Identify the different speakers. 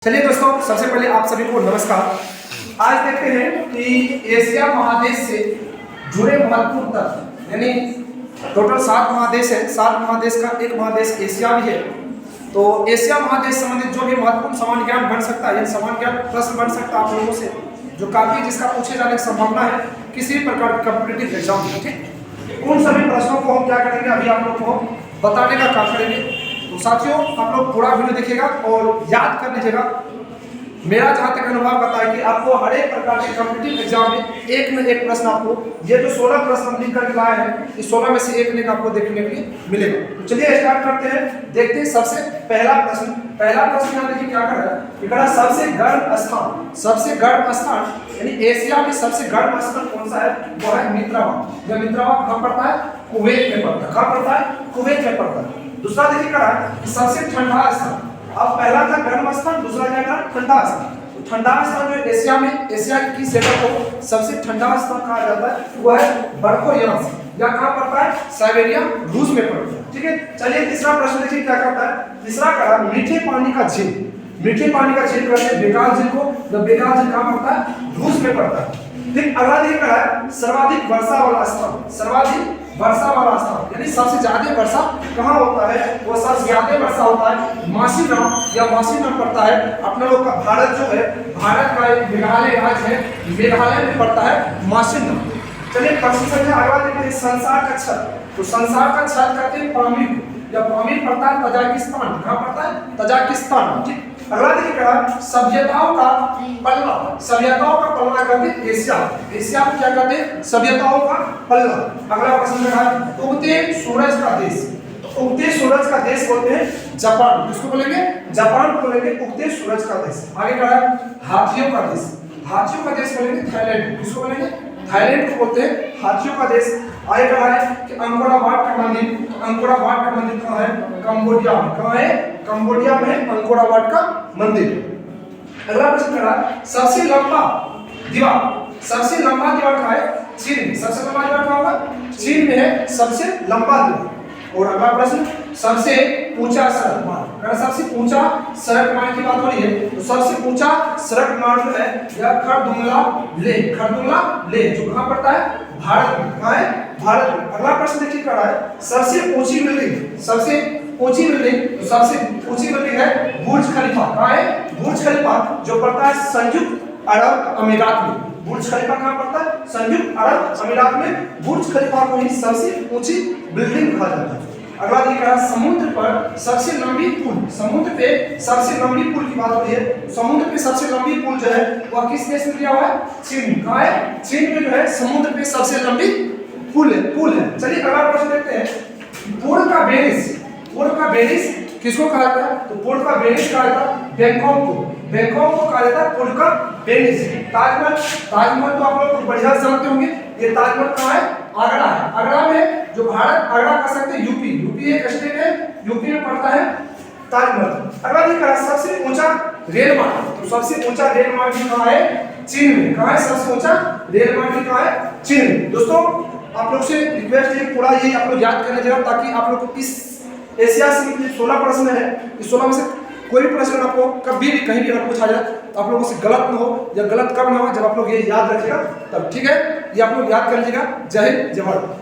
Speaker 1: चलिए दोस्तों, सबसे पहले आप सभी को नमस्कार। आज देखते हैं कि एशिया महादेश से जुड़े महत्वपूर्ण तथ्य, यानी टोटल 7 महादेश है। 7 महादेश का एक महादेश एशिया भी है। तो एशिया महादेश संबंधित जो भी महत्वपूर्ण समान ज्ञान बन सकता है, यानी समान ज्ञान प्रश्न बन सकता है आप लोगों से, जो काफी जिसका पूछे जाने की संभावना है किसी भी प्रकार के कॉम्पिटिटिव एग्जाम में। ठीक, उन सभी प्रश्नों को हम क्या करेंगे, अभी आप लोग को बताने का काम करेंगे। तो साथियों, आप लोग पूरा वीडियो देखिएगा और याद कर लीजिएगा। मेरा जहां तक अनुभव बताया कि आपको हर एक प्रकार के कॉम्पिटिटिव एग्जाम में एक न एक प्रश्न, आपको ये जो 16 प्रश्न हम लिख कर लाए हैं, इस 16 में से एक न एक आपको देखने के लिए मिलेगा। तो चलिए स्टार्ट करते हैं। देखते हैं सबसे पहला प्रश्न। पहला प्रश्न यहाँ देखिए क्या कर रहा है, इकड़ा सबसे गर्म स्थान, सबसे गर्म स्थान यानी एशिया में सबसे गर्म स्थान कौन सा है, वो है मित्रवा। यह मित्रवा कहाँ पड़ता है, कुवैत में पड़ता है। कहाँ पड़ता है, कुवैत में पड़ता है। दूसरा देखिए क्या है, सबसे ठंडा स्थान। अब पहला था गर्म स्थान, दूसरा क्या था, ठंडा स्थान। तो ठंडा स्थान जो एशिया में, एशिया की जगह को सबसे ठंडा स्थान कहा जाता है, वो है बर्कोयंस। या कहाँ पड़ता है, साइबेरिया, रूस में पड़ता है। ठीक है, चलिए तीसरा प्रश्न देखिए क्या करता है। तीसरा कहा मीठे पानी का झील। मीठे पानी का झील कहते हैं बेकाल झील को। जब बेकाल झील कहाँ पड़ता है, रूस में पड़ता है। ठीक, अगला देखिए क्या है, सर्वाधिक वर्षा वाला स्थान। सर्वाधिक वर्षा वाला स्थान यानी सबसे ज्यादा वर्षा कहाँ होता है, वो सबसे ज्यादा वर्षा होता है मासीनाम या वासीनाम पड़ता है। अपने लोग का भारत जो है, भारत का एक मेघालय राज्य है, मेघालय में पड़ता है मासीनाम। चलिए प्रश्न संख्या अगला देखते हैं, संसार का छत। तो संसार का छत कहते हैं पामीर। या पामीर पड़ता है तजाकिस्तान। कहाँ पड़ता है, तजाकिस्तान। ठीक, अगला देखिए क्या, सभ्यताओं का पल्ला। सभ्यताओं का पल्ला कहते हैं एशिया। एशिया में क्या कहते हैं, सभ्यताओं का पल्ला। अगला प्रश्न है, उगते सूरज का देश। तो उगते सूरज का देश बोलते हैं जापान। किसको बोलेंगे, जापान को बोलेंगे उगते सूरज का देश। आगे क्या है, हाथियों का देश। हाथियों का देश बोलेंगे थाईलैंड। किसको बोलेंगे, थाईलैंड को बोलते हैं हाथियों का देश। आगे क्या है कि अंकोरा वाट का मंदिर। अंकोरा वाट का मंदिर कहाँ है, कंबोडिया में। कहाँ है, कंबोडिया में अंकोरा वाट का मंदिर। अगला प्रश्न करा, सबसे लंबा दीवार। सबसे लंबा दीवार कहाँ है, चीन में। सबसे लंबा दीवार कहाँ होगा, चीन में है सबसे लंबा दीवार। और अगला प्रश्न, सबसे ऊंचा सड़क मार्ग। अगर सबसे ऊंचा सड़क मार्ग की बात हो रही है, तो सबसे ऊंचा सड़क मार्ग जो है यह खरदुंगला लेह। खरदुंगला लेह जो कहाँ पड़ता है, भारत में। कहाँ है, भारत में। अगला प्रश्न देखिए क्या है, सबसे ऊंची बिल्डिंग। सबसे ऊंची बिल्डिंग, तो सबसे ऊंची बिल्डिंग है बुर्ज खलीफा। कहाँ है, बुर्ज खलीफा जो पड़ता है संयुक्त अरब अमीरात में। बुर्ज खलीफा कहाँ पड़ता है, संयुक्त अरब अमीरात में। बुर्ज खलीफा को ही सबसे ऊंची बिल्डिंग कहा जाता है। अगला देखिए, समुद्र पर सबसे लंबी पुल। समुद्र पे सबसे लंबी पुल की बात हो रही है। समुद्र पे सबसे लंबी पुल जो है वह किस देश में दिया हुआ है, चीन। कहाँ है, चीन में जो है समुद्र पे सबसे लंबी पुल है। चलिए अगला प्रश्न देखते हैं, पूर्व का वेनिस। पूर्व का वेनिस किसको कहा जाता है, तो पूर्व का वेनिस कहा जाता है बैंकॉक को। बैंकॉक को कहा जाता है पूर्व का वेनिस। ताजमहल। ताजमहल तो आप लोग बढ़िया से जानते होंगे। ये ताजमहल कहाँ है, आगरा है। आगरा में जो भारत, आगरा कह सकते हैं यूपी। यूपी एक स्टेट है, यूपी में पड़ता है ताजमहल। अगला देखिए, सबसे ऊंचा रेल मार्ग। तो सबसे ऊंचा रेल मार्ग कहाँ है, चीन में। कहाँ है सबसे ऊंचा रेल मार्ग कहाँ है, चीन में। दोस्तों आप लोग से रिक्वेस्ट है पूरा ये आप लोग याद कर लीजिएगा, ताकि आप लोग को इस एशिया से 16 प्रश्न है, इस 16 में से कोई भी प्रश्न आपको कभी भी कहीं भी अगर पूछा जाए तो आप लोगों से गलत न हो, या गलत कब ना हो, जब आप लोग ये याद रखिएगा तब। ठीक है, ये आप लोग याद कर लीजिएगा। जय हिंद, जय भारत।